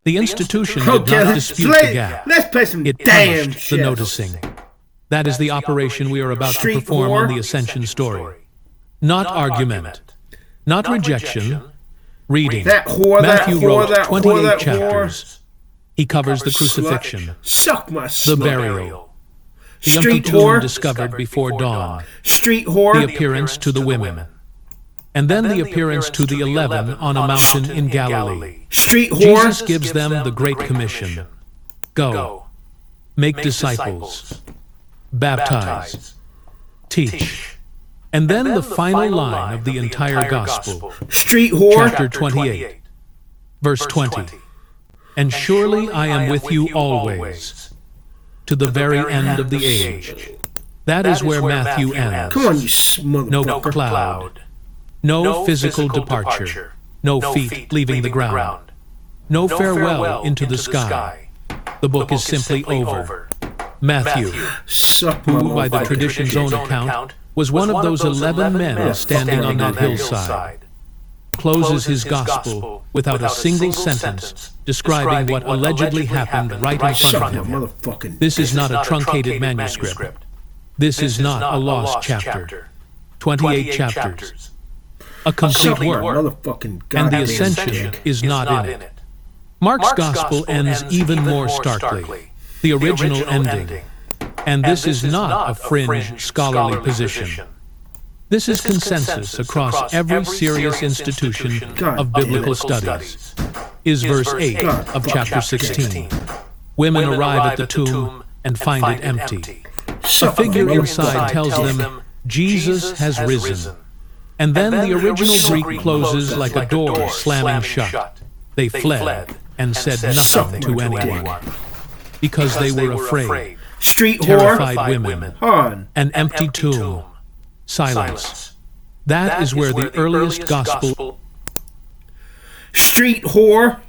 The institution did not dispute the gap. Let's play some It damn punished the shit. noticing. That is the operation we are about to perform on the Ascension story. Not argument, not rejection, reading. Matthew wrote 28 chapters. He covers the crucifixion, Suck my the burial, the empty Street tomb whore. discovered before dawn, Street whore. the appearance to the women, and then the appearance to the 11 on a mountain in Galilee. Street whore. Jesus gives them the Great Commission. Go, make disciples, baptize, teach. And then the final line of the entire gospel, Street whore. chapter 28, verse 20. And surely I am with you always, to the very end of the age. That is where Matthew ends. Come on, you No motherfucker. cloud, no physical departure, no feet leaving the ground, no farewell into the sky. The book is simply over. Matthew, Suck my who by the motherfucker. tradition's own account was one of those 11 men standing on that hillside, closes his gospel without a single sentence describing what allegedly happened right in front Suck of my him. motherfucking. This is not a truncated manuscript. This is not a lost chapter. 28 chapters. A complete Suck my work. motherfucking And the goddamn ascension dick. is not in it. Mark's gospel ends even more starkly. The original ending. And this is not a fringe scholarly position. This is consensus across every serious institution of biblical studies. Is verse 8 of chapter 16. Women arrive at the tomb and find it empty. A figure inside tells them Jesus has risen. And then the original Greek closes like a door slamming shut. They fled and said nothing to anyone because they were afraid. Street whore. Terrified women. On. An empty tomb. Silence. That is where the earliest gospel. Street whore.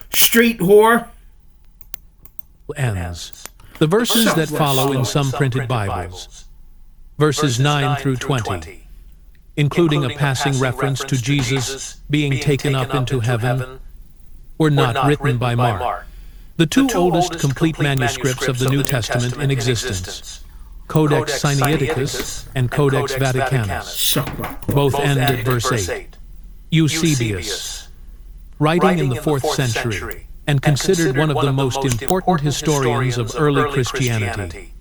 Street whore. ends. The verses that follow in some printed Bibles, verses 9 through 20, including a passing reference to Jesus being taken up into heaven, were not written by Mark. The two oldest complete manuscripts of the New Testament in existence, Codex Sinaiticus and Codex Vaticanus, both end at verse 8. Eusebius, writing in the 4th century, and considered one of the most important historians of early Christianity,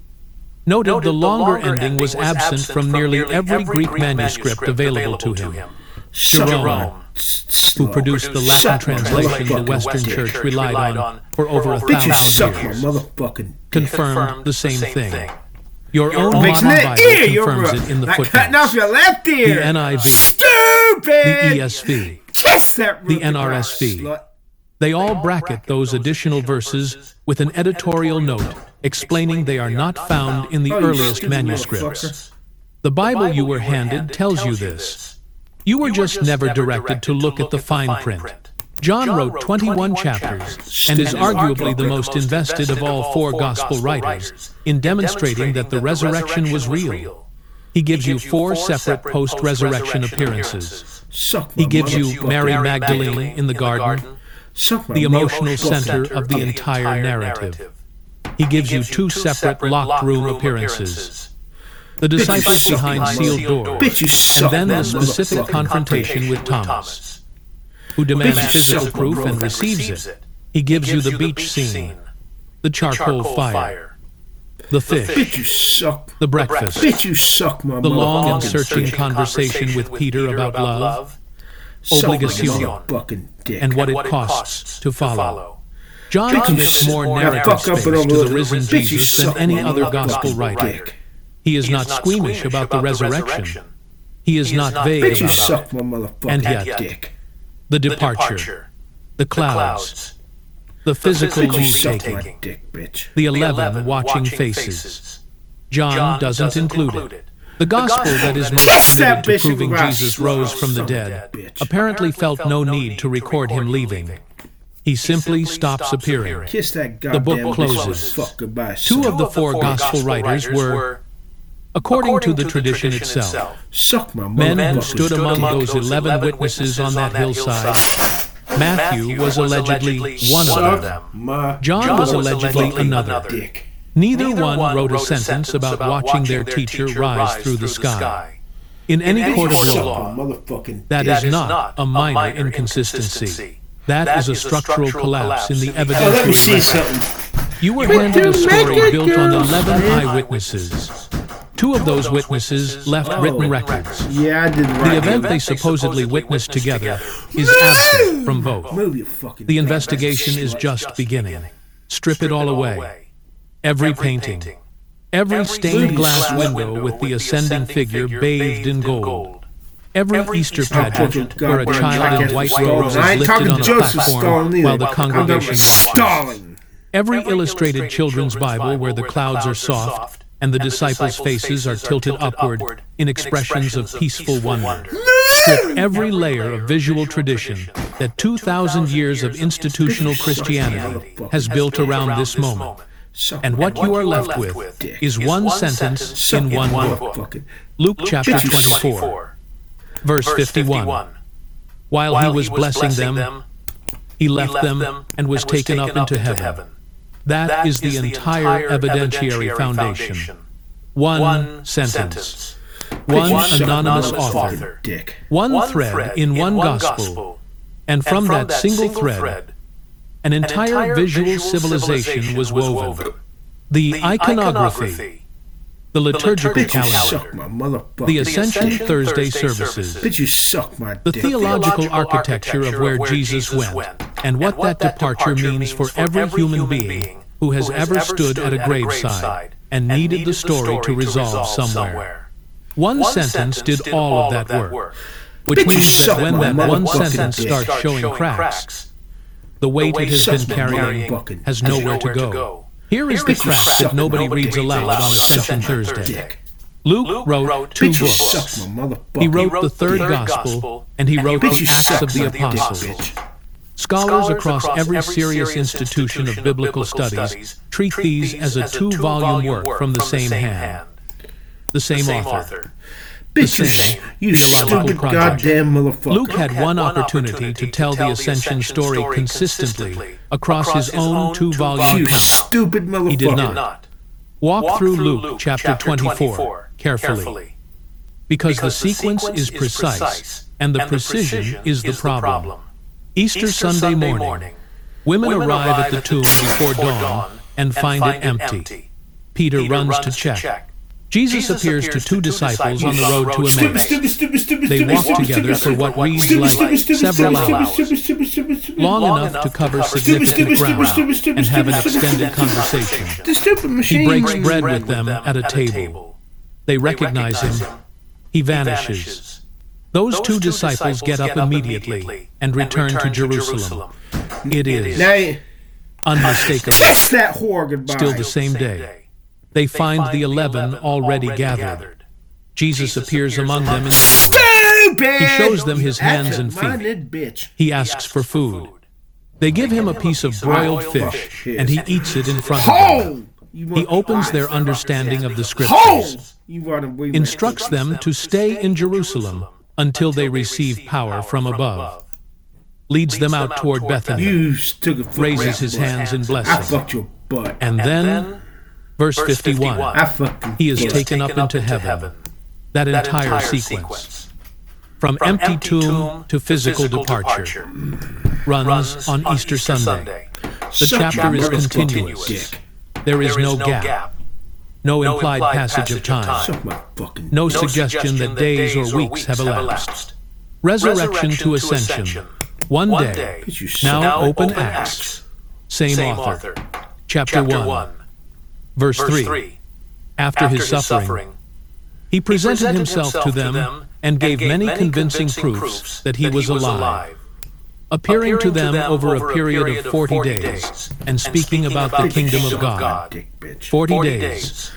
noted the longer ending was absent from nearly every Greek manuscript available to him. Jerome, who produced the Latin translation the Western Church relied on for over 1,000 years, confirmed the same thing. Your own modern Bible confirms it in the footnotes. The NIV, the ESV, the NRSV, they all bracket those additional verses with an editorial note explaining they are not found in the earliest manuscripts. The Bible you were handed tells you this. You were just never directed to look at the fine print. John wrote 21 chapters and is arguably the most invested of all 4 gospel writers in demonstrating that the resurrection was real. He gives you 4 separate post-resurrection appearances. He gives you Mary Magdalene in the garden, the emotional center of the entire narrative. He gives you 2 separate locked room appearances, the disciples behind sealed doors, and then the specific confrontation with Thomas, who demands physical proof and receives it. He gives you the beach scene, the charcoal fire, the fish, the breakfast, the long and searching conversation with Peter about love, obligation, and what it costs to follow. John commits more narrative space to the risen Jesus than any other gospel writer. He is not squeamish about the resurrection. He is not vague about it. And yet, the departure, the clouds, the physical leave-taking, the 11 watching faces, John doesn't include it. The gospel that is most committed to proving Jesus rose from the dead apparently felt no need to record him leaving. He simply stops appearing. The book closes. 2 of the 4 gospel writers were According to the tradition itself, Suck my men who motherfucking stood among dick. those 11 witnesses on that hillside, Matthew was allegedly one of them. My John was allegedly another. dick. Neither one wrote a sentence about watching their teacher rise through the sky. In any court of Suck law, my motherfucking that is not a minor inconsistency. That is a structural collapse in the Oh, let me see evidentiary record. something. You were handed a story built on 11 eyewitnesses. 2 of those witnesses left written records. Yeah, I did right. The event they supposedly witnessed together is absent from both. Move your fucking. The investigation is just beginning. Strip it all away. Every painting, every stained glass window with the ascending figure bathed in gold, every Easter pageant where a child in white robes is lifted on a platform while the congregation stalling. every illustrated children's Bible where the clouds are soft and the disciples' faces are tilted upward in expressions of peaceful wonder. Strip every layer of visual tradition that 2,000 years of institutional Christianity has built around this moment. And what you are left with is one sentence in one book. Luke chapter 24, verse 51. While he was blessing them, he left them and was taken up into heaven. That is the entire evidentiary foundation. One sentence. One anonymous author. One thread in one gospel. And from that single thread, an entire visual civilization was woven. The iconography, the liturgical calendar, the Ascension Thursday services, Bitch, you suck my the dick. theological architecture of where Jesus went, and what that departure means for every human being who has ever stood at a graveside and needed the story to resolve somewhere. One sentence did all of that work, which means that when that one sentence starts showing cracks, the weight it has been carrying has nowhere to go. Here is the crack that nobody reads aloud on Ascension Thursday. Luke wrote 2 books. He wrote the 3rd Gospel, and he wrote the Acts of the Apostles. Scholars across every serious institution of biblical studies treat these as a 2-volume work from the same hand, the same author. Bitch, same you theological stupid project. goddamn motherfucker. Luke had one opportunity to tell the Ascension story consistently across his own 2-volume You account. stupid motherfucker. He did not. Walk through Luke chapter 24 carefully, because the sequence is precise and the precision is the problem. Easter Sunday morning, women arrive at the tomb before dawn and find it empty. Peter runs to check. Jesus appears to 2 disciples on the road to Emmaus. They walk together for what reads like several hours, long enough to cover significant ground and have an extended conversation. He breaks bread with them at a table. They recognize him. He vanishes. Those 2 disciples get up immediately and return to Jerusalem. It is unmistakable. Kiss that whore goodbye. Still the same day. They find the 11 already gathered. Jesus appears among them and he shows them his hands and feet. He asks for food. They give him a piece of broiled fish, and he eats it in front of them. He opens their understanding of the Scriptures, instructs them to stay in Jerusalem until they receive power from above, leads them out toward Bethany, raises his hands in blessing, and then, verse 51, he is taken up into heaven. That entire sequence, from empty tomb to physical departure, runs on Easter Sunday. The chapter is continuous. There is no gap, no implied passage of time, no suggestion that days or weeks have elapsed. Resurrection to Ascension, one day. Now open Acts, same author, chapter 1. Verse 3, after his suffering, he presented himself to them and gave many convincing proofs that he was alive, appearing to them over a period of 40 days and speaking about the kingdom of God. 40 days,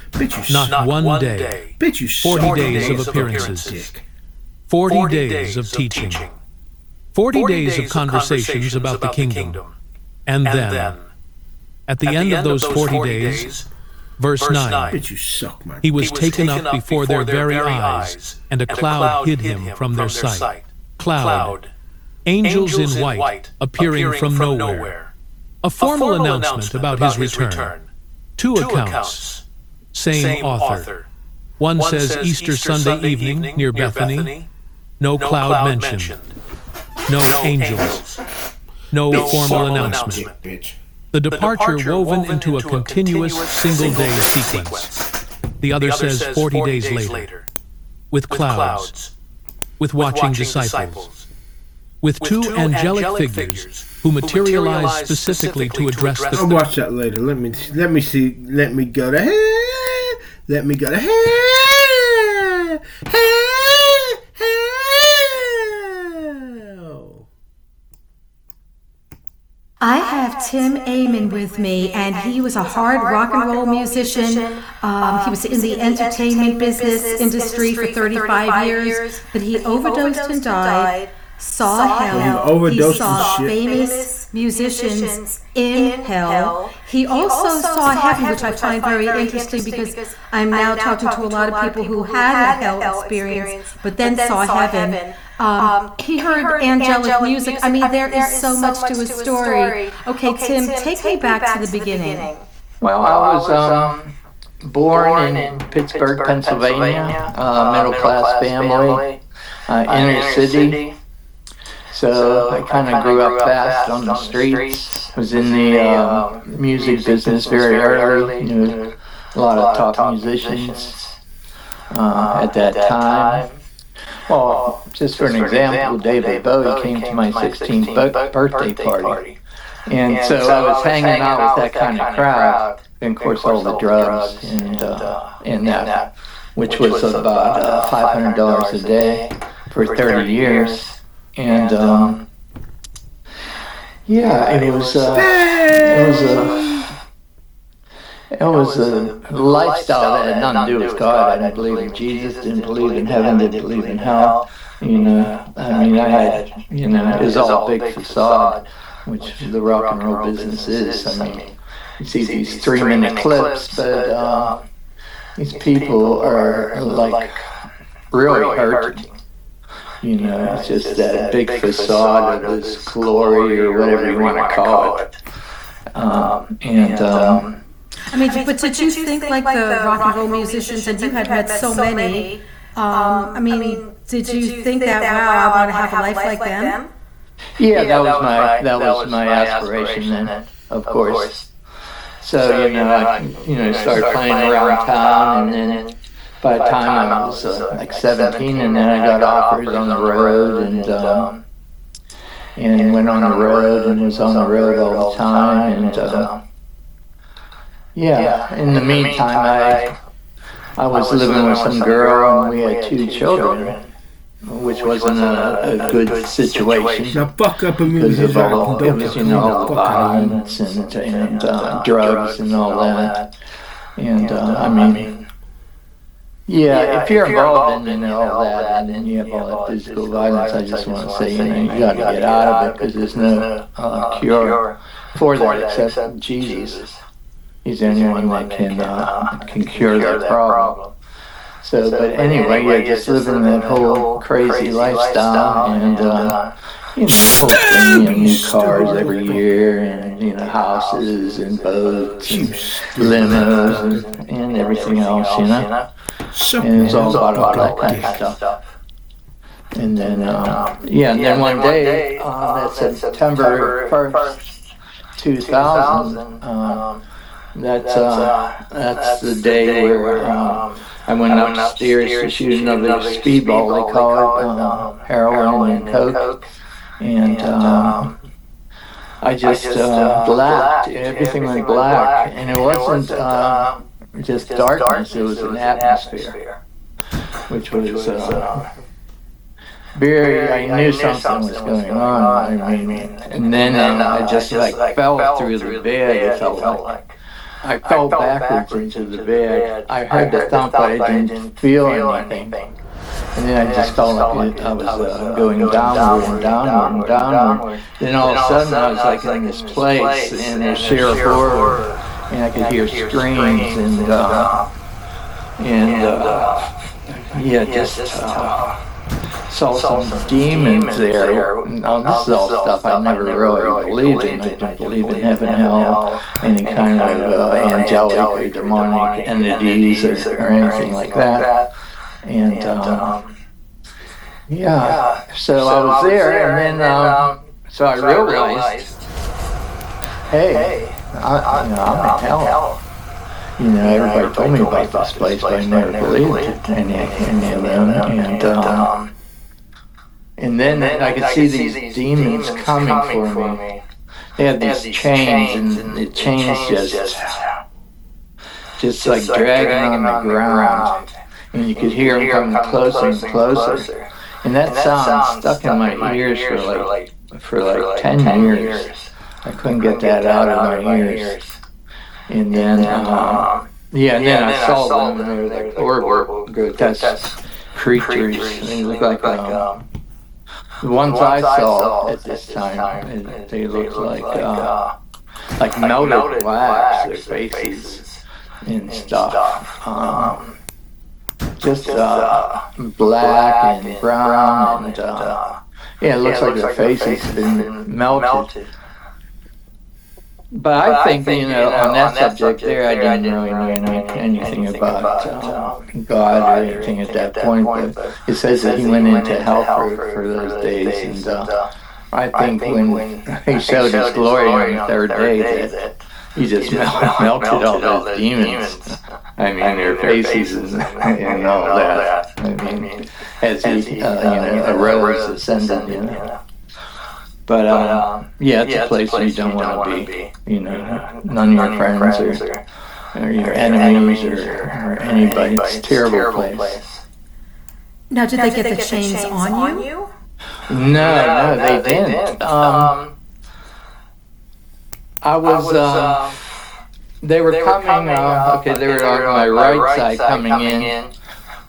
not one day, 40 days of appearances, 40 days of teaching, 40 days of conversations about the kingdom, and then, at the end of those 40 days, Verse 9. Bitch, you suck, man. He was taken up before their very eyes, and a cloud hid him from their sight. Cloud. Angels in white, appearing from nowhere. A formal announcement about his return. Two accounts. Same author. One says Easter Sunday evening near Bethany. No cloud mentioned. No angels. No formal announcement. The departure woven into a continuous single-day sequence. The other says 40 days later. With clouds. With watching disciples. With two angelic figures who materialize specifically to address the... I'll watch that later. Let me see. Let me go to hell. Let me go to hell. I have Tim Amon with me, and he was a hard rock and roll musician. He was in the entertainment business industry for 35 years, but he overdosed and died. Saw hell. He saw famous musicians in hell. He also saw heaven, which I find very interesting because I'm now talking to a lot of people who had a hell experience, but then saw heaven. He heard angelic music. I mean, there is so much to his story. Okay, Tim, take me back to the beginning. Well, I was born in Pittsburgh, Pennsylvania, middle-class family, inner city. So I kind of grew up fast on the streets, was in the music business very early, knew a lot of top musicians at that time. Well, just for an example, David Bowie came to my 16th birthday party. And so I was hanging out with that kind of crowd, and of course all the drugs and that, which was about $500 a day for 30 years. And it was a lifestyle that had nothing to do with God. I didn't believe in Jesus, didn't believe in heaven, didn't believe in hell. I had, it was all a big facade, which the rock and roll business is. I mean, you see these 3-minute clips, but these people are like really hurting. It's just that big facade of this glory or whatever you want to call it. I mean, but did you think like the rock and roll musicians, and you had met so many, did you think that, wow, I want to have a life like them? Yeah, that was my aspiration then, of course. So, I started playing around town, and then by the time I was like 17, and then I got offers on the road, and went on the road, and was on the road all the time, and in the meantime, I was living with some girl, and we had 2 children, which wasn't a good situation. Now buck up a because of all the violence and drugs and all that. And if you're involved in all that, and you have all that physical violence, I just want to say, you got to get out of it, because there's no cure for that except Jesus. He's the only one that can cure that problem. So, but anyway, just living that whole crazy lifestyle, and collecting new cars every year, and houses and boats and limos and everything else, And it was all about all that kind of stuff. And then, and then one day, that's September 1st, 2000, that's the day where I went upstairs to shoot another speedball, they call it, heroin and coke, and I just blacked, everything went black, and it wasn't just darkness, it was an atmosphere, which was I knew something was going on, and then I just fell through the bed. It felt like I fell backwards into the bed. I heard the thump, but I didn't feel anything. And then I just felt like I was going downward and downward and downward. Then all of a sudden I was in this place, in a sheer horror, and I could hear screams just saw some demons there. Now, this is all stuff I never really believed in. I didn't believe in heaven, hell, any kind of angelic or demonic entities or anything like that. And so I was there, and then so I realized, hey, I'm in hell. Everybody told me about this place, but I never believed any of them. And then I could see these demons coming for me. They had these chains, and the chains just like dragging on the ground. And you could hear them coming closer and closer. And that sound stuck in my ears for like 10 years. I couldn't get that out of my ears. And then, and then I saw them, and they were like horrible, grotesque creatures. They looked like the ones I saw at this time. They looked like melted wax, their faces and stuff. Just black and brown, and it looks like their faces have been melted. But I think, on that subject there, I didn't really know anything about God or anything at that point. But it says that he went into hell for those days. And I think when he showed his glory on the third day, that he just melted all those demons. I mean, their faces and all that. I mean, as he, arose, ascended, But, it's a place where you don't want to be. None of your friends or your enemies or anybody. It's a terrible place. Now, did they get the chains on you? No, they didn't. I was, they were coming, they were on my right side coming in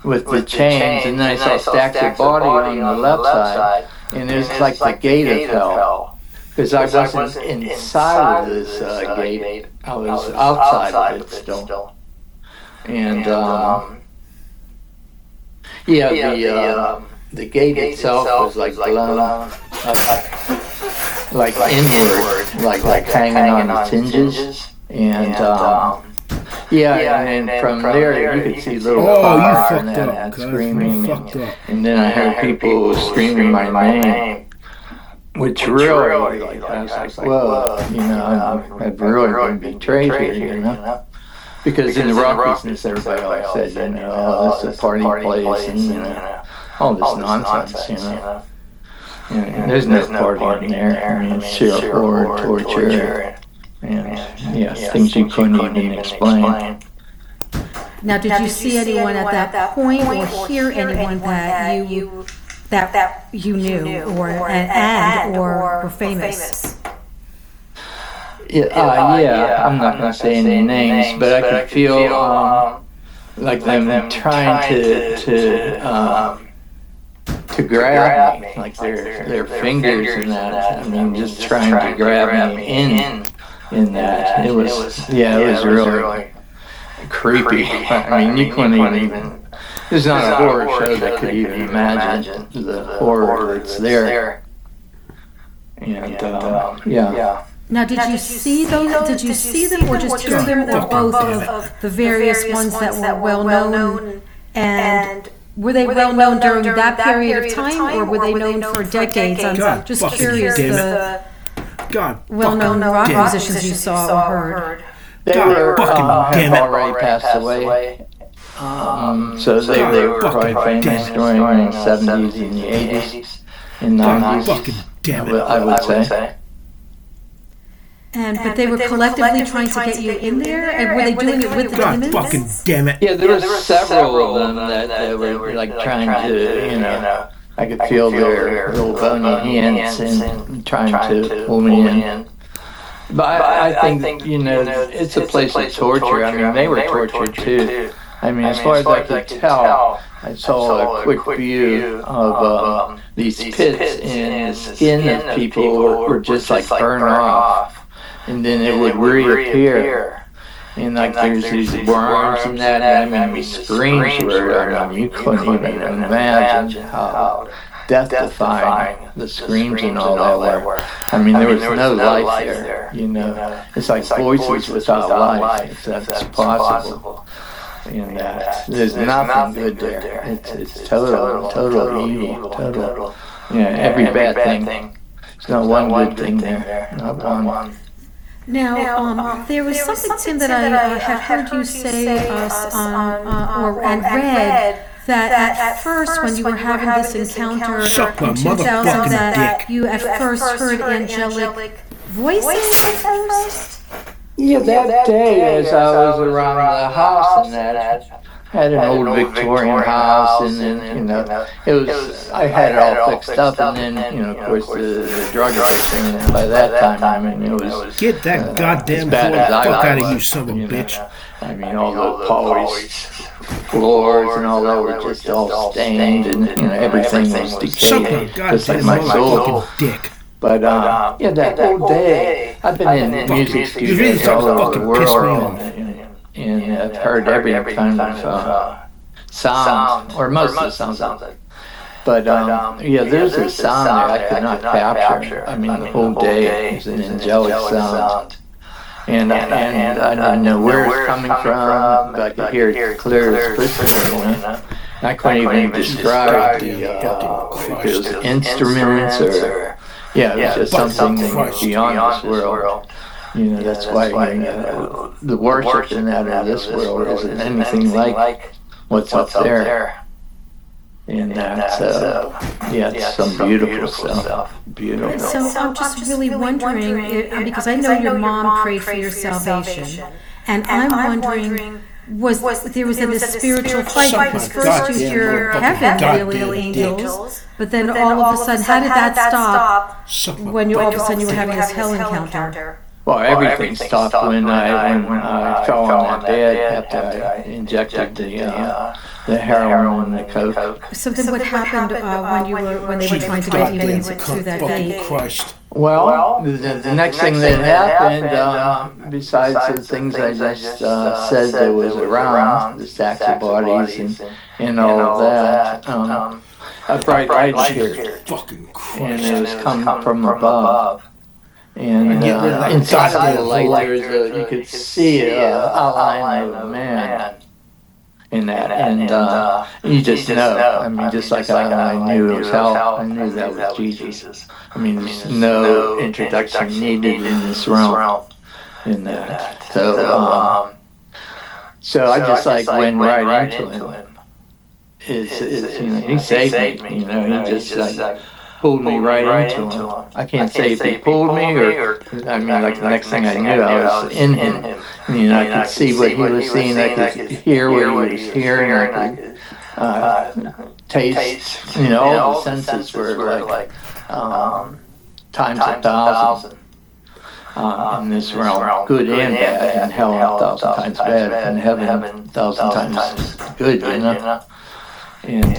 with the chains, and then I saw stacks of body on the left side. And it was like the gate of hell, because I wasn't inside of this gate, I was outside of it still. And the gate itself was like blown like inward, like hanging on its hinges. And and then from there you could see little fire and screaming, and then I heard people screaming my name, which really, I was like, whoa, I've really been betrayed here, because in the Rockies, everybody always said, this is a party place, and all this nonsense, there's no party in there. I mean, it's sheer horror, torture, and things you couldn't even explain. Now, did you see anyone at that point, or hear anyone that you knew, or were famous? I'm not going to say any names, but I could feel like them trying to grab me, like their fingers and that. I mean, just trying to grab me in that. It was really creepy. I mean, you couldn't even. There's not a horror show that could even imagine the horror that's there. And Now, did you see those? Did you see them, or just hear them, or both of the various ones that were well known? And were they well known during that period of time, or were they known for decades? I'm just curious. The well-known rock musicians you saw or heard. They were already passed away. So they were probably famous during the 70s and the 80s and 90s, I would say. But they were collectively trying to get you in there? And were they doing it with the demons? Fucking damn it. Yeah, there were several of them that were like trying to, I could feel their little bony hands and trying to pull me in. But I think, it's a place of torture. I mean, they were tortured too. I mean, as far as I could tell, I saw a quick view of these pits, and the skin of people were just like burned off, and then it would reappear. And like there's these worms and that, and I mean, screams were, I mean, you couldn't even imagine how death-defying the screams and all that were. I mean, there was no life there, you know. It's like voices without life, if that's possible. And there's nothing good there. It's total evil, total. Yeah, every bad thing. There's not one good thing there, not one. Now, there was something, Tim, that I have heard you say and read, that at first, when you were having this encounter in 2000, that you at first heard angelic voices at first? Yeah, that day as I was around the house and that, had an old Victorian house, and then, you know, it was, I had it all fixed up, and then, you know, of course, the drug addiction, and by that time, I mean, it was... Get that goddamn fuck out of you, son of a bitch. I mean, all the polished floors and all that were just all stained, and, you know, everything was decaying, just like my soul. Dick. But, yeah, that whole day, I've been in music studios all over the world, and I've heard every kind of sound, or most of the sounds. But, yeah, there's a sound there I could not capture. I mean, the whole day is an angelic sound. And I didn't know where it's coming from, but I could hear it clear as crystal, you know. I couldn't even describe those instruments or... Yeah, it was just something beyond this world. You know, that's why the worship in that of this world isn't anything like what's up there. And that's, yeah, it's some beautiful stuff. Beautiful. So I'm just really wondering, because I know your mom prayed for your salvation, and I'm wondering, was there was this spiritual fight, because first you hear heaven, really, angels, but then all of a sudden, how did that stop when all of a sudden you were having this hell encounter? Well, everything stopped when I fell on that bed after I injected the heroin and the coke. So then what happened when they were trying to get you into through that gate? Well, the next thing that happened, besides the things I just said that was around, the stacks of bodies and all of that, a bright light appeared, and it was coming from above. And inside the light, you could see an outline of a man in that, and you just know. I mean, just like I knew it was hell, I knew that was Jesus. I mean, there's no introduction needed in this realm in that. So I just like went right into him. You know, he saved me. You know, he just like pulled me right into him. I can't say if he pulled me or, I mean, like the next thing I knew, I was in him. You know, I could see what he was seeing, I could hear what he was hearing, I could taste, you know, all the senses were like times 1,000 in this realm, good and bad, and hell 1,000 times bad, and heaven 1,000 times good, you know. And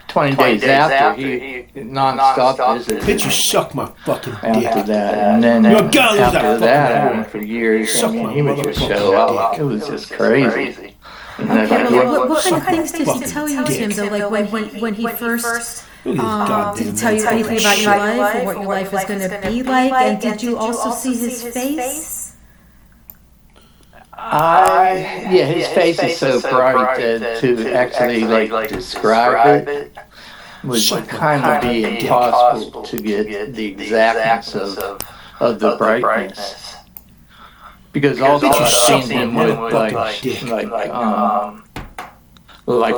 20 days after, he non-stop visited. Bitch, you suck my fucking dick. After that, and then after that, I mean, for years, I mean, he would just show up. It was just crazy. What kind of things did he tell you, Tim, though? Like when he first did he tell you anything about your life or what your life was going to be like? And did you also see his face? Yeah, his face is so bright that to actually like describe it would kind of be impossible to get the exactness of the brightness. Because also I've seen him with like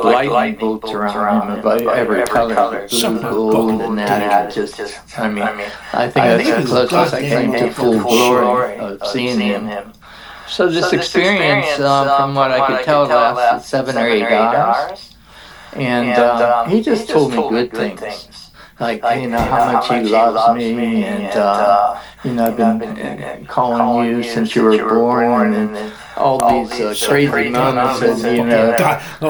lightning bolts around him of every color, blue, gold, and that. Just, I mean, I think that's the closest I came to full glory of seeing him. So this experience, from what I could tell, lasted 7 or 8 hours. And he just told me good things. Like, you know, how much he loves me, and, you know, I've been calling you since you were born, and all these crazy moments that, you know,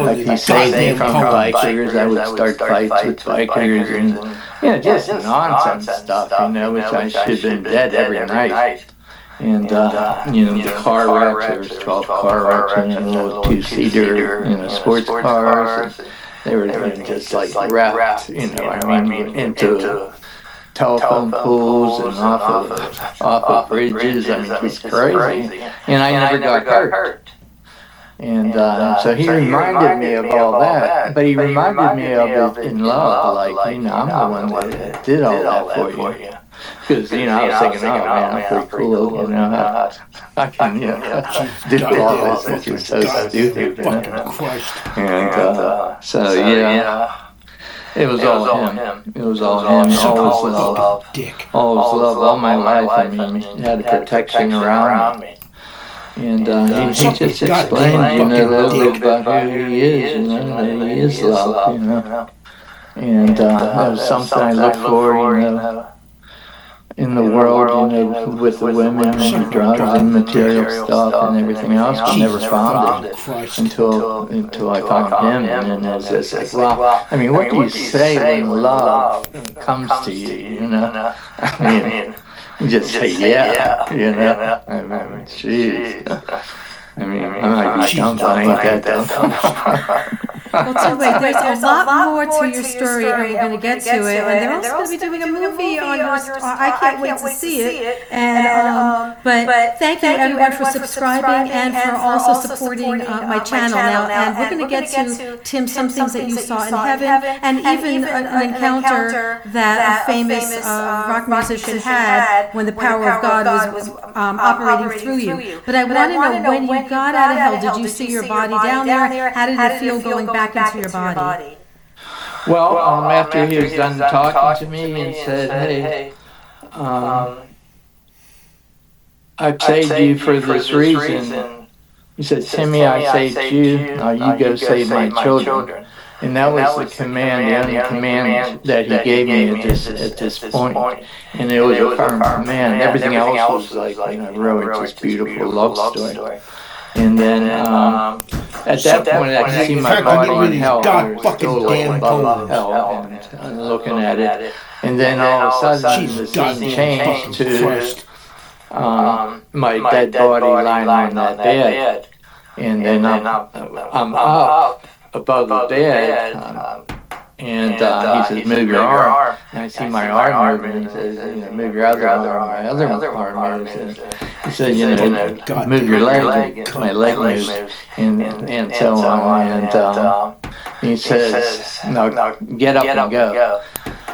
like he saved me from bikers, I would start fights with bikers, and, you know, just nonsense stuff, you know, which I should have been dead every night. And, the car wrecks, there was 12 car wrecks and a little two-seater, sports cars. And they were just like wrapped, into telephone poles and off of bridges. I mean, it was crazy. And I never got hurt. And so he reminded me of all that, but he reminded me of it in love, like, I'm the one that did all that for you. Because, I was thinking, oh man, I'm pretty cool, I can, do all this, which is so stupid, And so, it was all him. It was all him. Always love. Always love all my life. I mean, he had a protection around me. And he just explained, a little bit about who he is, that he is love, And that was something I look for, in the world, with the women and the drugs and material stuff and everything else. I never found it until I found him. And then it was just like, wow. I mean, what do you say when love comes to you, I mean, you just say, yeah. I mean, jeez. I mean, I'm like, don't ain't that dumb. Well, so wait, there's a lot more to your story, and we're going to get to it. And they're also going to be doing a movie on your story. I can't wait to see it. And but thank you everyone for subscribing and for also supporting my channel now. And we're going to get to, Tim, some things that you saw in heaven, and even an encounter that a famous rock musician had when the power of God was operating through you. But I want to know, when you got out of hell, did you see your body down there? How did it feel going back into your body? Well, after he was done talking to me and said, hey, I've saved you for this reason. He said, Timmy, I saved you. Now you go save my children. And that was the command, the only command that he gave me at this point. And it was a firm command. Everything else was like, really just beautiful love story. And then at that point, I could see my body in hell. I was still above hell and looking at it. And then all of a sudden, the scene changed to my dead body lying on that bed. And then I'm up above the bed, and he says, move your arm. And I see my arm moving, and he says, move your other arm. My other arm moves. And he said, move your leg. My leg moves, and so on. And he says, no, get up and go.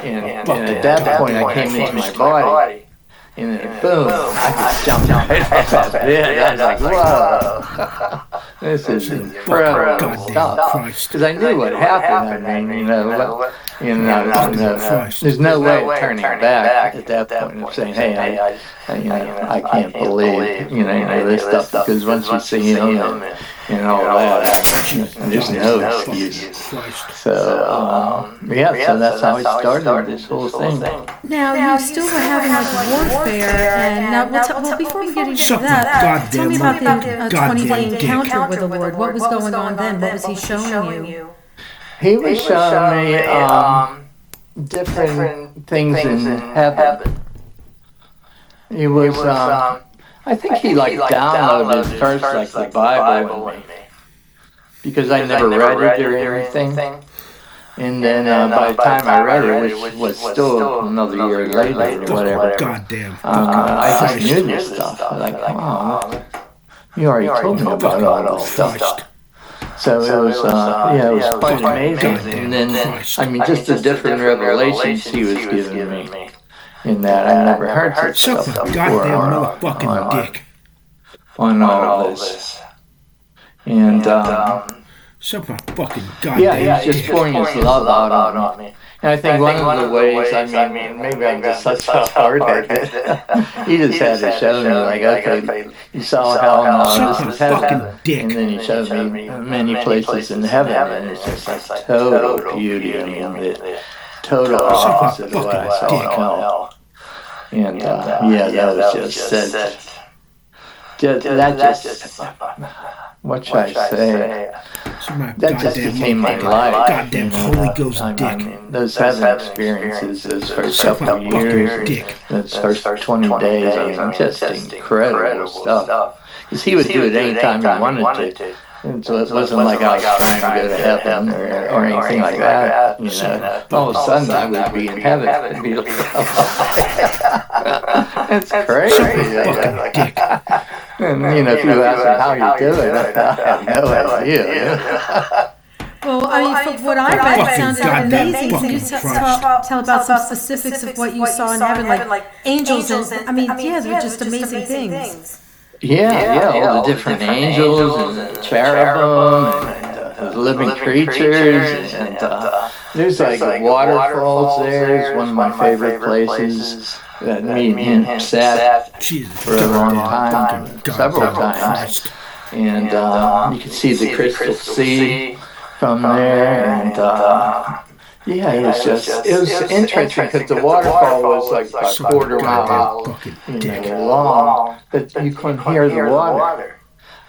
And at that point, I came into my body. And then boom, I just jumped right off that bed. I was like, whoa, this is incredible stuff. Because I knew what happened. I mean, there's no way of turning back at that point of saying, hey, I can't believe, this stuff. Because once you see him and all that, there's no excuse. So, so that's how it started, this whole thing. Now, you still were having warfare, and now, before we get into that, tell me about the 20-day encounter with the Lord. What was going on then? What was he showing you? He was showing me different things in heaven. He was, I think he downloaded first the Bible in me, because I never read it or anything. And then by the time I read it, which was still another year later or whatever, I just knew this stuff. Like, wow, you already told me about all this stuff. So it was, it was quite amazing. And then, just the different revelations he was giving me. In that I never heard such stuff before on all this. And he's just pouring his love out on me. And I think one of the ways, maybe I'm just such a hard at it. He just had to show me, okay, you saw hell and this is heaven. And then he showed me many places in heaven, and it's just like total beauty. The total opposite of what I saw in hell. And that was just what should I say? that just became my life. Goddamn Holy Ghost dick. I mean, those heaven experiences, those first couple of years, those first 20 days, I mean, just incredible stuff. Because he would do it anytime he wanted to. And so it wasn't like I was trying to go to heaven or anything like that. You know, all of a sudden I would be in heaven. It'd be like, it's crazy. And you know, if you ask me how you're doing it, I have no idea. Well, I mean, from what I read, it sounded amazing. Can you tell about some specifics of what you saw in heaven, like angels and, I mean, yeah, they're just amazing things. Yeah, all the different angels and cherubim and living creatures. And there's like waterfalls there. It's one of my favorite places that me and him sat for a long time, several times. And you can see the crystal sea from there. And yeah, it was interesting because the waterfall was like a quarter mile long, but you couldn't hear the water.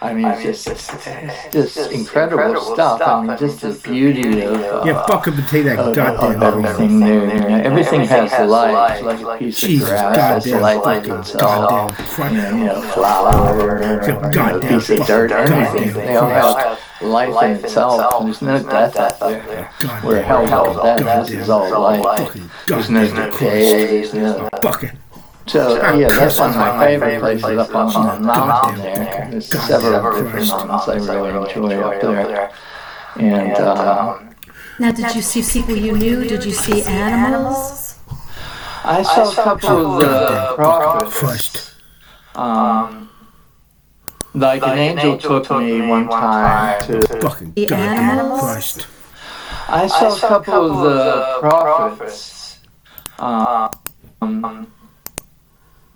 I mean, it's just incredible stuff. I mean, just the beauty of fuck up and take that goddamn everything there. You know, everything has life, like a piece of grass has life in itself. You know, flowers, a piece of dirt, everything. They all have life in itself. There's no death out there. We're held all death. This is all life. There's no decay. There's no. So, yeah, that's one of my favorite places up on the mountain there. There's several different mountains I really enjoy up there. And, now, did you see people you knew? Did you see animals? I saw a couple of the prophets. Like an angel took me one time to the animals. I saw a couple of the prophets.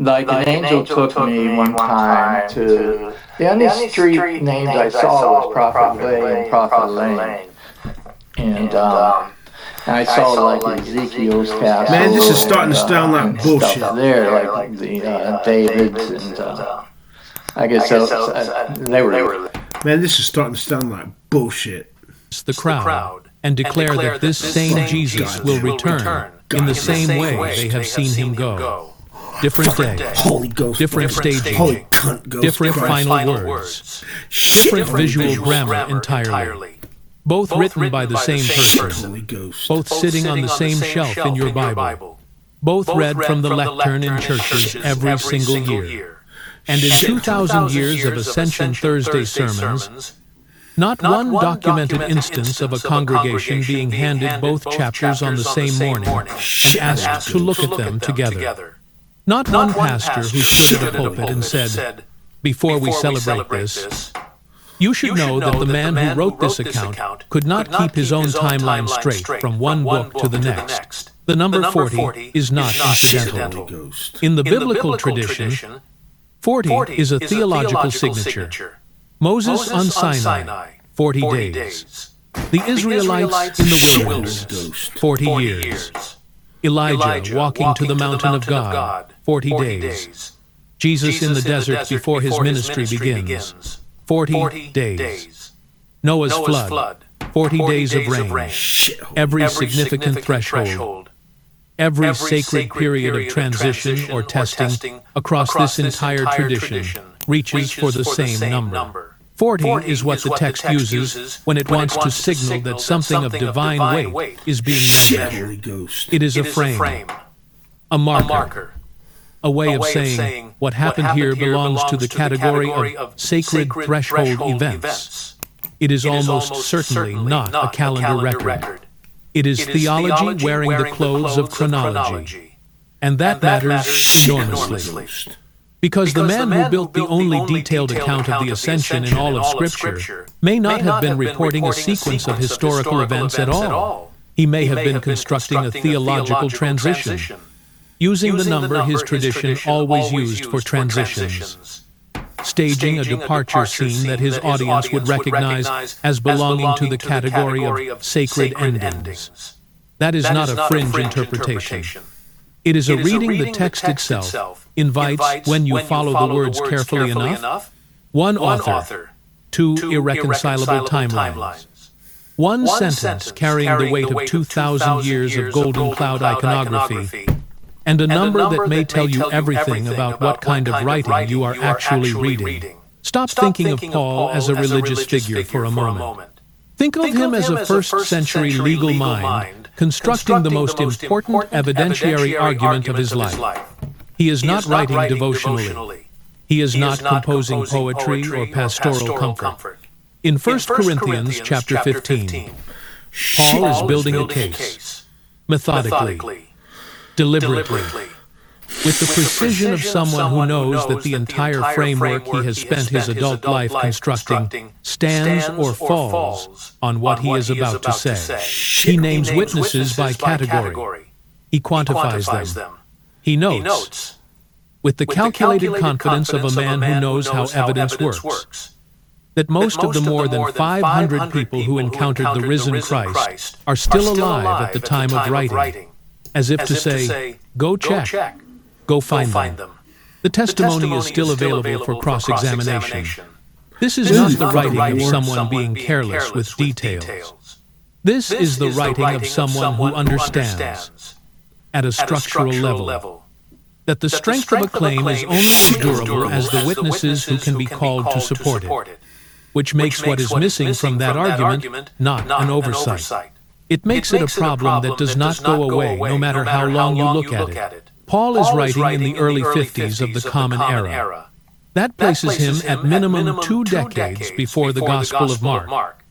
Like an angel took me one time to the only street names I saw was Prophet Way and Prophet Lane, and I saw like Ezekiel's castle. Man, this is starting to sound like bullshit. There, like the David's and I guess they were. Man, this is starting to sound like bullshit. The crowd and declare that this same Jesus will return in the same way they have seen him go. Different day, Holy Ghost, different staging, Holy cunt ghost, different final words, different visual grammar entirely. Both written by the same person, both sitting on the same shelf in your Bible, both read from the lectern in churches every single year. And in 2,000 years of Ascension Thursday sermons, not one documented instance of a congregation being handed both chapters on the same morning and asked to look at them together. Not one pastor who stood at a pulpit and said, before we celebrate this, you should know that the man who wrote this account could not keep his own timeline straight from one book to the next. The number 40 is not incidental. In the biblical tradition, 40 is a theological signature. Moses on Sinai, 40 days. The Israelites in the wilderness, 40 years. Elijah walking to the mountain of God, 40 days. Jesus in the desert before his ministry begins, 40 days. Noah's flood, 40 days of rain. Every significant threshold, every sacred period of transition or testing across this entire tradition reaches for the same number. 40 is what the text uses when it wants to signal that something of divine weight is being measured. It is a frame, a marker, a way of saying what happened here belongs to the category of sacred threshold events. It is almost certainly not a calendar record. It is theology wearing the clothes of chronology. And that matters enormously. Because the man who built the only detailed account of the Ascension in all of Scripture may not have been reporting a sequence of historical events at all. He may have been constructing a theological transition, using the number his tradition always used for transitions, staging a departure scene that his audience would recognize as belonging to the category of sacred endings. That is not a fringe interpretation. It is a reading the text itself invites, when you follow the words carefully enough, one author, two irreconcilable timelines. One sentence carrying the weight of 2,000 years of golden cloud iconography, and a number that may tell you everything about what kind of writing you are actually reading. Stop thinking of Paul as a religious figure for a moment. Think of him as a first-century legal mind constructing the most important evidentiary argument of his life. He is not writing devotionally. He is not composing poetry or pastoral comfort. In 1 Corinthians chapter 15, Paul is building a case, methodically, deliberately, with the precision of someone who knows that the entire framework he has spent his adult life constructing stands or falls on what he is about to say. He names witnesses by category. He quantifies them. He notes, with the calculated confidence of a man who knows how evidence works, that most of the more than 500 people who encountered the risen Christ are still alive at the time of writing, as if to say, go check. Go find them. The testimony is still available for cross-examination. This is not the writing of someone being careless with details. This is the writing of someone who understands, at a structural level, that the strength of a claim is only as durable as the witnesses who can be called to support it, which makes what is missing from that argument not an oversight. It makes it a problem that does not go away no matter how long you look at it. Paul is writing in the early 50s of the Common Era. That places him at minimum 2 decades before the Gospel of Mark,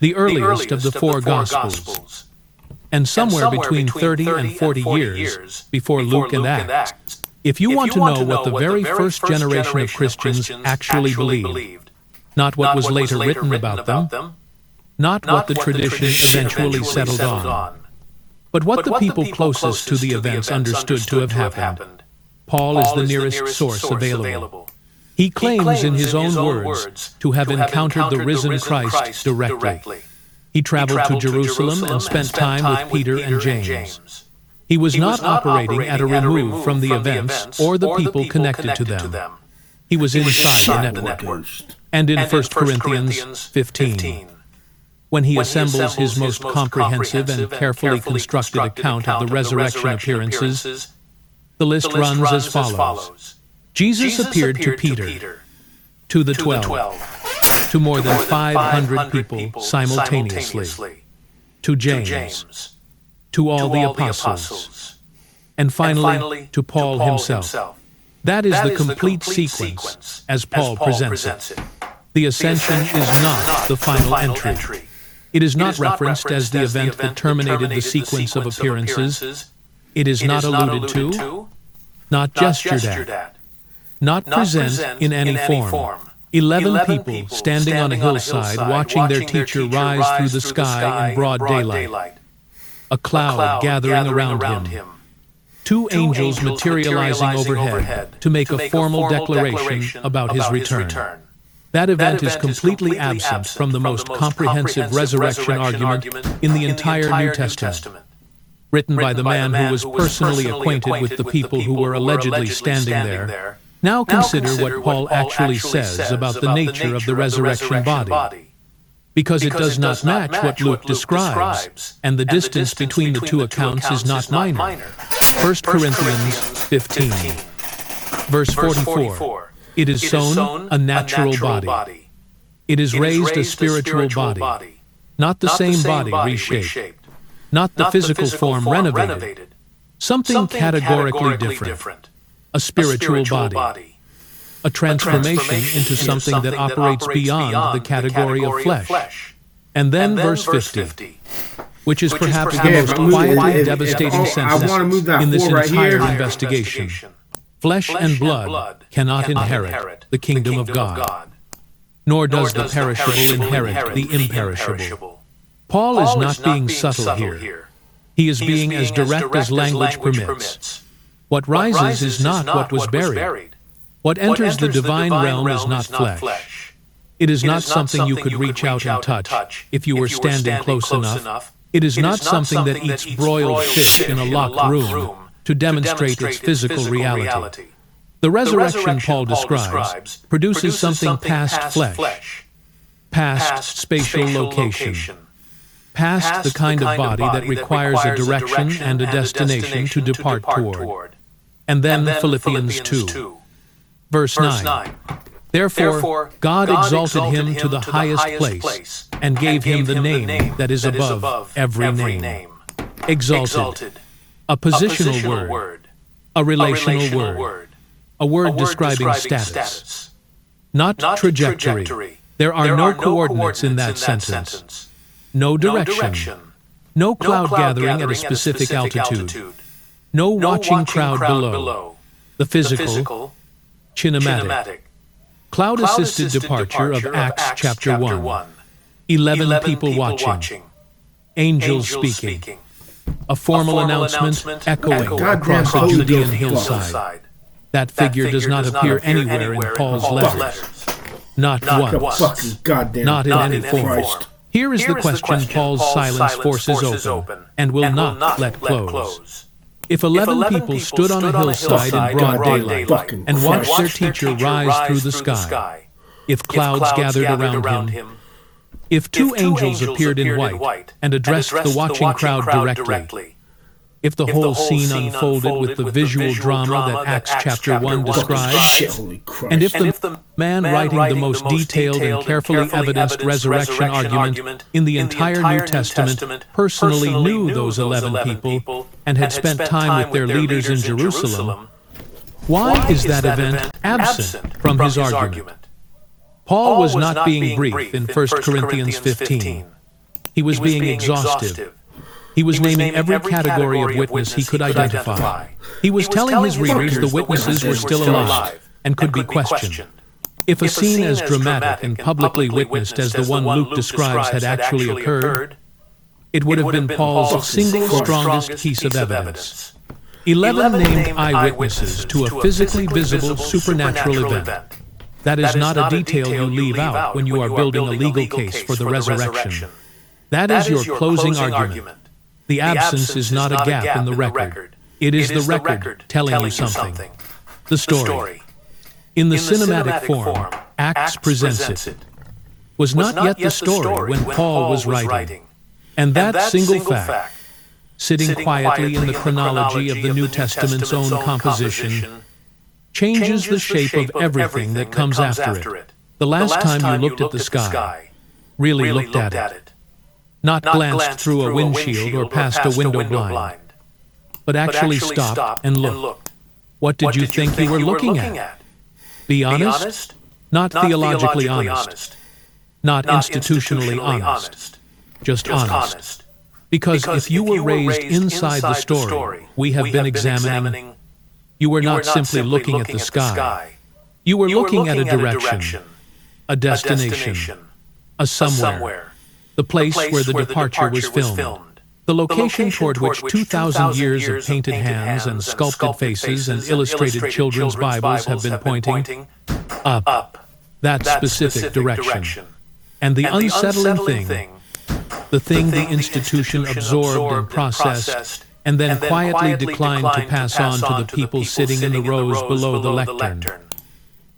the earliest of the 4 Gospels, and somewhere between 30 and 40 years before Luke and Acts. If you want to know what the very first generation of Christians actually believed, not what was later written about them, not what the tradition eventually settled on, but what the people closest to the events understood to have happened, Paul is the nearest source available. He claims in his own words to have encountered the risen Christ directly. He traveled to Jerusalem and spent time with Peter and James. He was not operating at a remove from the events or the people connected to them. He was inside the network. And in 1 Corinthians 15, when he assembles his most comprehensive and carefully constructed account of the resurrection appearances, the list runs as follows. Jesus appeared to Peter, to the 12, to more than 500 people simultaneously, to James, to all the apostles, and finally to Paul himself. That is the complete sequence as Paul presents it. The ascension is not the final entry. It is not referenced as the event that terminated the sequence of appearances. It is not alluded to, not gestured at, not present in any form. 11 people standing on a hillside watching their teacher rise through the sky in broad daylight. A cloud gathering around him. 2 angels materializing overhead to make a formal declaration about his return. That event is completely absent from the most comprehensive resurrection argument in the entire New Testament, written by the man who was personally acquainted with the people who were allegedly standing there. Now consider what Paul actually says about the nature of the resurrection body, because it does not match what Luke describes, and the distance between the 2 accounts is not minor. 1 Corinthians 15, verse 44. It is sown a natural body. It is raised a spiritual body. Not the same body reshaped. Not the physical form renovated. Something categorically different. A spiritual body. A transformation into something that operates beyond the category of flesh. And then verse 50, which is perhaps the most quietly devastating sentence in this entire investigation. Flesh and blood cannot inherit the kingdom of God, nor does the perishable inherit the imperishable. Paul is not being subtle here. He is being as direct as language permits. What rises is not what was buried. What enters the divine realm is not flesh. It is not something you could reach out and touch if you were standing close enough. It is not something that eats broiled fish in a locked room to demonstrate its physical reality. The resurrection Paul describes produces something past flesh, past spatial location, past the kind of body that requires a direction and a destination to depart toward. And then Philippians 2, verse 9. Therefore, God exalted him to the highest place and gave him the name that is above every name. Exalted, a positional word, a relational word, a word describing status, not trajectory. There are no coordinates in that sentence. No direction. No cloud gathering at a specific altitude. No watching crowd below. The physical, kinematic. Cloud-assisted departure of Acts chapter 1. 11 people watching. Angels speaking. A formal announcement echoing across a Judean hillside. That figure does not appear anywhere in Paul's letters. Not once. Not in any form. Here is the question Paul's silence forces open and will not let close. If 11 people stood on a hillside in broad daylight and watched their teacher rise through the sky, if clouds gathered around him, if two angels appeared in white and addressed the watching crowd directly, if the whole scene unfolded with the visual drama that Acts chapter 1 describes, and if the man writing the most detailed and carefully evidenced resurrection argument in the entire New Testament personally knew those 11 people and had spent time with their leaders in Jerusalem, why is that event absent from his argument? Paul was not being brief in 1 Corinthians 15. He was being exhaustive. He was naming every category of witness he could identify. He was telling his readers the witnesses were still alive and could be questioned. If a scene as dramatic and publicly witnessed as the one Luke describes had actually occurred, it would have been Paul's single strongest piece of evidence. 11 named eyewitnesses to a physically visible supernatural event. That is not a detail you leave out when you are building a legal case for the resurrection. That is your closing argument. The absence is not a gap in the record. It is the record telling you something. The story. In the cinematic form, Acts presents it. Was not yet the story when Paul was writing. And that single fact, sitting quietly in the chronology of the New Testament's own composition, changes the shape of everything that comes after it. The last time you looked at the sky, really looked at it. Not glanced through a windshield or past a window blind, but actually stopped and looked. What did you think you were looking at? Be honest? Not theologically honest. Not institutionally honest. Just honest. Because if you were raised inside the story we have been examining, you were not simply looking at the sky. You were looking at a direction, a destination, a somewhere. The place where the departure was filmed. The location toward which 2,000 years of painted hands and sculpted faces and illustrated children's Bibles have been pointing up, that specific direction. And the unsettling thing, the thing the institution absorbed and processed, and then quietly declined to pass on to the people sitting in the rows below the lectern,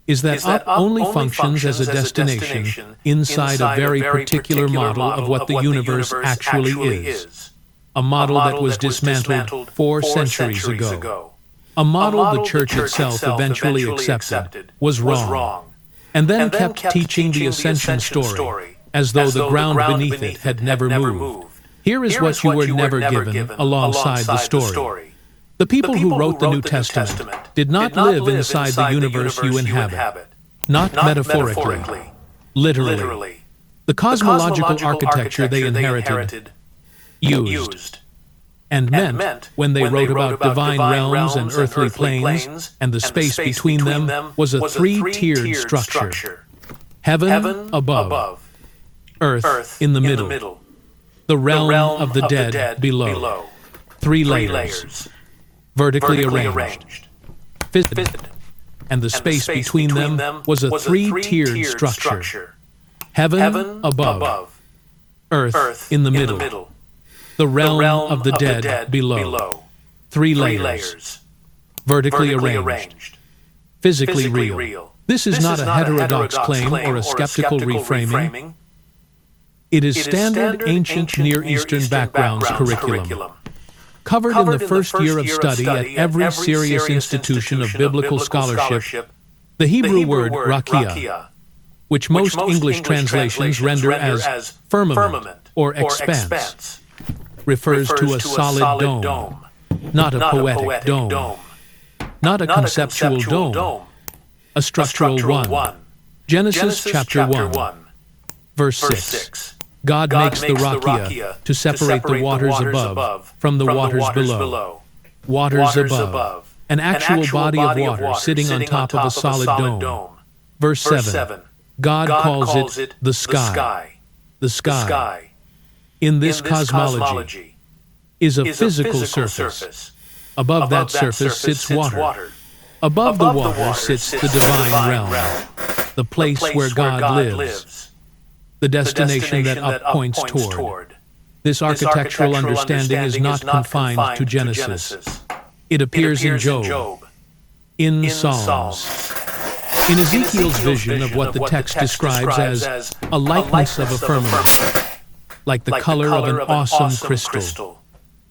is that up only functions as a destination inside a very particular model of what the universe actually is. A model that was dismantled 4 centuries ago. A model the church itself eventually accepted was wrong, and then kept teaching the ascension story as though the ground beneath it had never moved. Here is what you were never given alongside the story. The people who wrote the New Testament did not live inside the universe you inhabit. Not metaphorically, literally. The cosmological architecture they inherited, used, and meant when they wrote about divine realms and earthly planes, and the space between them was a 3-tiered structure. Heaven above, earth in the middle, the realm of the dead below. 3 layers. Vertically arranged, and the space between them was a 3-tiered structure. Heaven above, earth in the middle, the realm of the dead below. 3 layers, vertically arranged, physically real. This is not a heterodox claim or a skeptical reframing. It is standard ancient Near Eastern backgrounds curriculum. Covered in the first year of study at every serious institution of biblical scholarship, the Hebrew word rakia, which most English translations render as firmament or expanse, refers to a solid dome, not a poetic dome, not a conceptual dome, a structural one. Genesis chapter 1, verse 6. God makes the rakia to separate the waters above from the waters below. Waters above, an actual body of water sitting on top of a solid dome. Verse 7. God calls it the sky. The sky, in this cosmology, is a physical surface. Above that surface sits water. Above the water sits the divine realm, the place where God lives, the destination that up points toward. This architectural understanding is not confined to Genesis. It appears in Job, in Psalms, in Ezekiel's vision of what the text describes as a likeness of a firmament, like the color of an awesome crystal,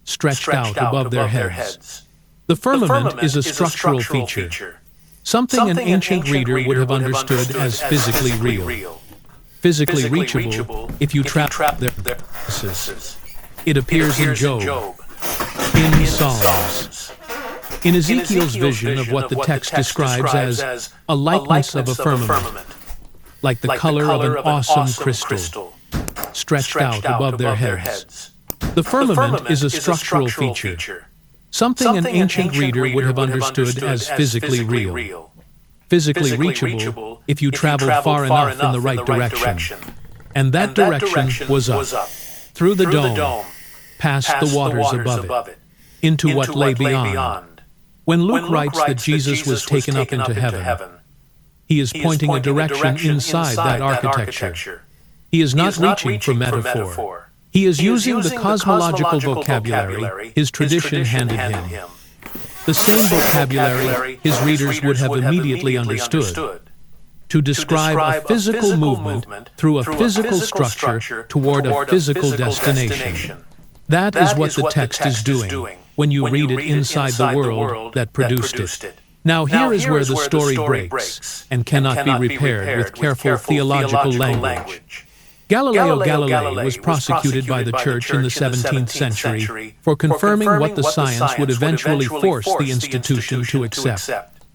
stretched out above their heads. The firmament is a structural feature, something an ancient reader would have understood as physically real, physically reachable if you trap their surfaces. It appears in Job, in Psalms, in Ezekiel's vision of what the text describes as a likeness of a firmament, like the color of an awesome crystal, stretched out above their heads. The firmament is a structural feature, something an ancient reader would have understood as physically real, physically reachable if you traveled far enough in the right direction. And that direction was up, through the dome, past the waters above it, into what lay beyond. When Luke writes that Jesus was taken up into heaven, he is pointing a direction inside that architecture. He is not reaching for metaphor. He is using the cosmological vocabulary his tradition handed him, the same vocabulary his readers would have immediately understood, to describe a physical movement through a physical structure toward a physical destination. That is what the text is doing when you read it inside the world that produced it. Now here is where the story breaks and cannot be repaired with careful theological language. Galileo Galilei was prosecuted by the Church in the 17th century for confirming what the science would eventually force the institution to accept.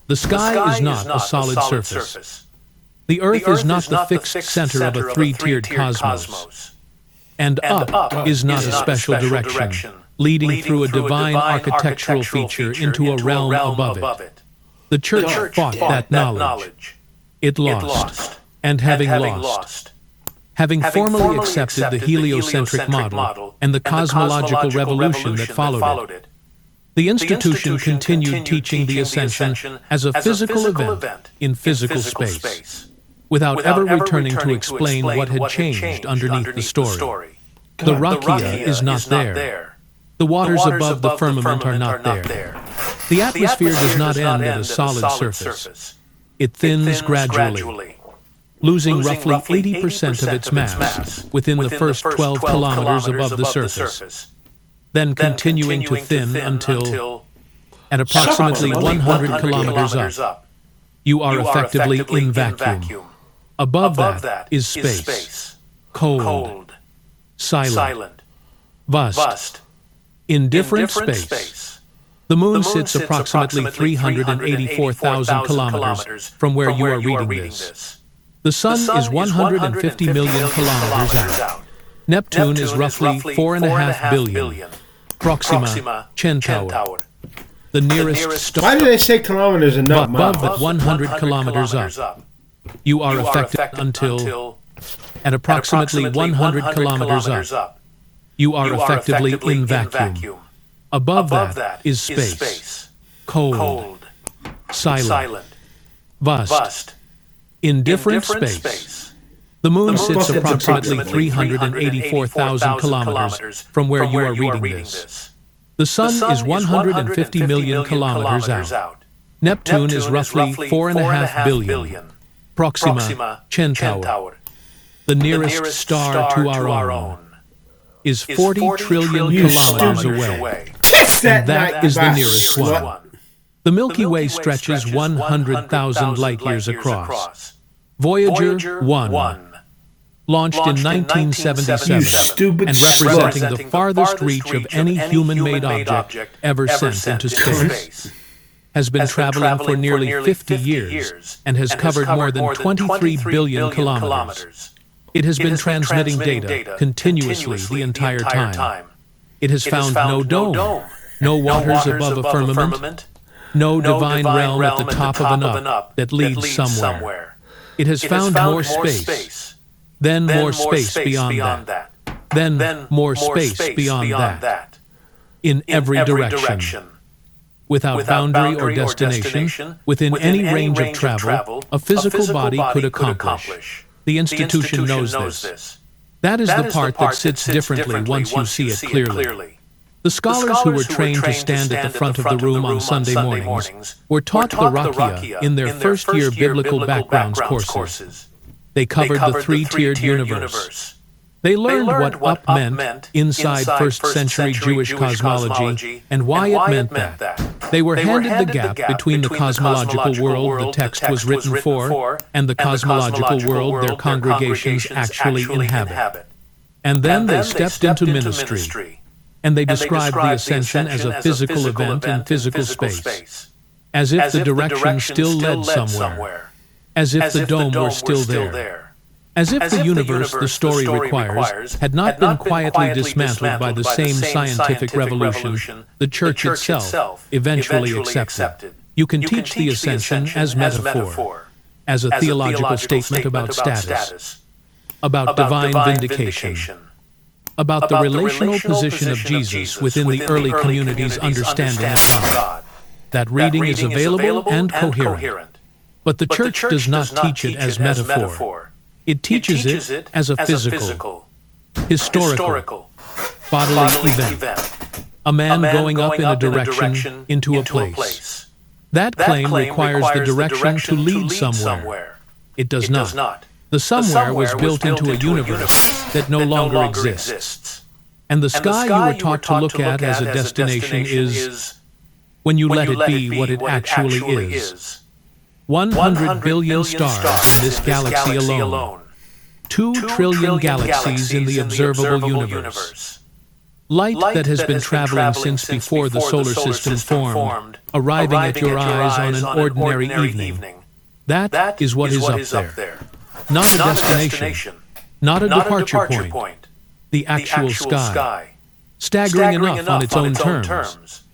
The sky is not a solid surface. The Earth is not the fixed center of a three-tiered cosmos. And up is not a special direction, leading through a divine architectural feature into a realm above it. The Church fought that knowledge. It lost. And having lost, having formally accepted the heliocentric model and the cosmological revolution that followed it, the institution continued teaching the ascension as a physical event in physical space, without ever returning to explain what had changed underneath the story. The rakia is not there. The waters above the firmament are not there. The atmosphere does not end at a solid surface. It thins gradually, losing roughly 80% of its mass within the first 12 kilometers above the surface, then continuing to thin until, at approximately 100 kilometers up, you are effectively in vacuum. Above that is space, cold, silent, vast, indifferent space. The moon sits approximately 384,000 kilometers from where you are reading this. The sun is 150 million kilometers out. Neptune is roughly 4.5 billion. Proxima Centaur, the nearest star. Why do they say kilometers and not miles? Above 100 kilometers up, you are affected until, at approximately 100 kilometers up, you are effectively in vacuum. Above that is space, cold, silent, vast, indifferent space. The moon sits approximately 384,000 kilometers from where you are reading this. The sun is 150 million kilometers out. Neptune is roughly 4.5 billion. Proxima Centaur, the nearest star to our own, is 40 trillion kilometers away. And that is the nearest one. The Milky Way stretches 100,000 light-years across. Voyager 1, launched in 1977 and representing the farthest reach of any human-made object ever sent into space, has been traveling for nearly 50 years and has covered more than 23 billion kilometers. It has been transmitting data continuously the entire time. It has found no dome, no waters above a firmament, no divine realm at the top of an up that leads somewhere. It has found more space, then more space beyond that, then more space beyond that, in every direction. Without boundary or destination, within any range of travel, a physical body could accomplish. The institution knows this. That is the part that sits differently once you see it clearly. The scholars who were trained to stand at the front of the room on Sunday mornings were taught the Rakia in their first-year biblical backgrounds courses. They covered the three-tiered universe. They learned what up meant inside first-century Jewish cosmology and why it meant that. They were handed the gap between the cosmological world the text was written for and the cosmological world their congregations actually inhabit. And then they stepped into ministry, and they described the ascension as a physical event in physical space, as if the direction still led somewhere, as if the dome were still there. As if the universe the story requires had not been quietly dismantled by the same scientific revolution the Church itself eventually accepted. You can teach the ascension as metaphor, as a theological statement about status, about divine vindication, about the relational position of Jesus within the early community's understanding of God. That reading is available and coherent. But the Church does not teach it as metaphor. It teaches it as a physical, historical, bodily event. A man going up in a direction into a place. That claim requires the direction to lead somewhere. It does not. The somewhere was built into a universe that no longer exists. And the sky you were taught to look at as a destination is, when you let it be what it actually is, 100 billion stars in this galaxy alone, 2 trillion galaxies in the observable universe. Light that has been traveling since before the solar system formed, arriving at your eyes on an ordinary evening. That is what is up there. Not a destination, not a departure point, the actual sky, staggering enough on its own terms,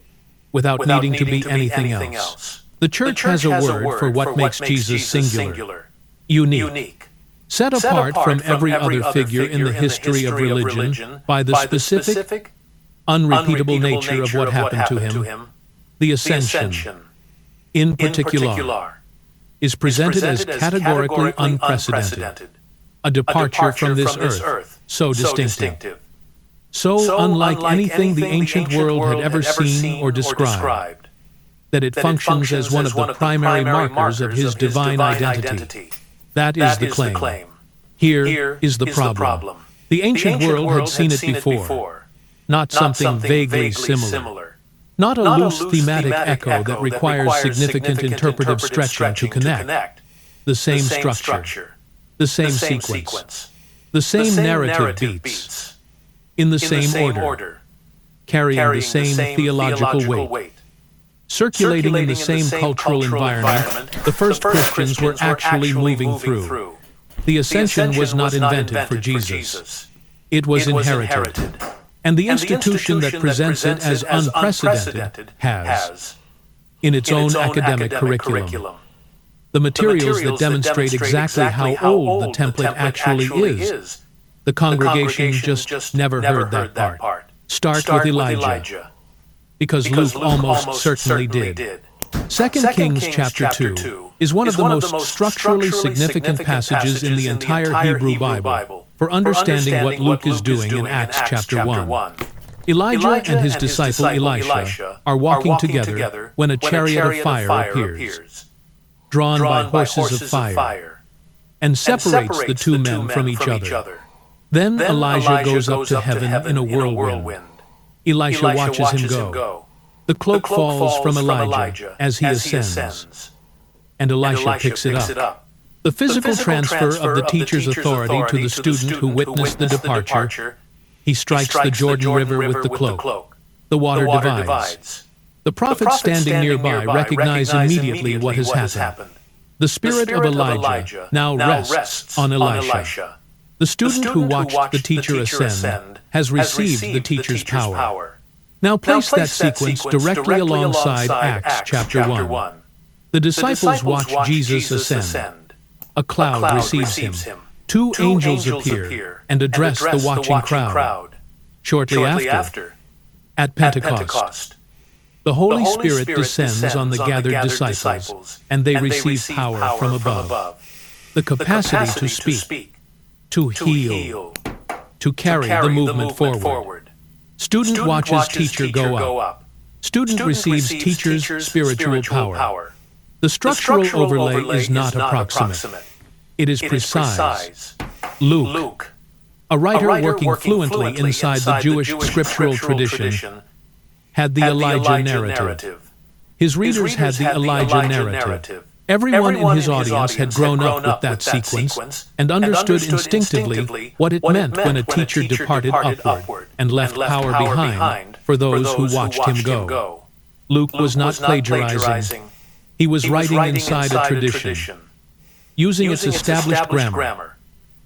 without needing to be anything else. The Church has a word for what makes Jesus singular, unique, set apart from every other figure in the history of religion by the specific, unrepeatable nature of what happened to him. The ascension, in particular, is presented as categorically unprecedented, a departure from this earth, so distinctive, so unlike anything the ancient world had ever seen or described, that it functions as one of the primary markers of his divine identity. That is the claim. Here is the problem. The ancient world had seen it before, not something vaguely similar, not a loose thematic echo that requires significant interpretive stretching to connect. The same structure, the same sequence, the same narrative beats, in the same order, carrying the same theological weight. Circulating in the same cultural environment, the first Christians were actually moving through. The ascension was not invented for Jesus. It was inherited. And the institution that presents it as unprecedented has, in its own academic curriculum, the materials that demonstrate exactly how old the template actually is. The congregation just never heard that part. Start with Elijah, because Luke almost certainly did. 2 Kings chapter 2 is one of the most structurally significant passages in the entire Hebrew Bible for understanding what Luke is doing in Acts chapter 1. Elijah and his disciple Elisha are walking together when a chariot of fire appears, drawn by horses of fire, and separates the two men from each other. Then Elijah goes up to heaven in a whirlwind. Elisha watches him go. The cloak falls from Elijah as he ascends, and Elisha picks it up. The physical transfer of the teacher's authority to the student who witnessed the departure. He strikes the Jordan River with the cloak. The water divides. The prophet standing nearby recognizes immediately what has happened. The spirit of Elijah now rests on Elisha. The student who watched the teacher ascend has received the teacher's power. Now place that sequence directly alongside Acts chapter 1. The disciples watch Jesus ascend. A cloud receives him. Two angels appear and address the watching crowd. Shortly after, at Pentecost, the Holy Spirit descends on the gathered disciples, and they receive power from above. The capacity to speak, to heal, to carry the movement forward. Student watches teacher go up. Student receives teacher's spiritual power. The structural overlay is not approximate. It is precise. Luke, a writer working fluently inside the Jewish scriptural tradition, had the Elijah narrative. His readers had the Elijah narrative. Everyone in his audience had grown up with that sequence and understood instinctively what it meant when a teacher departed upward and left power behind for those who watched him go. Luke was not plagiarizing. He was writing inside a tradition, using its established grammar,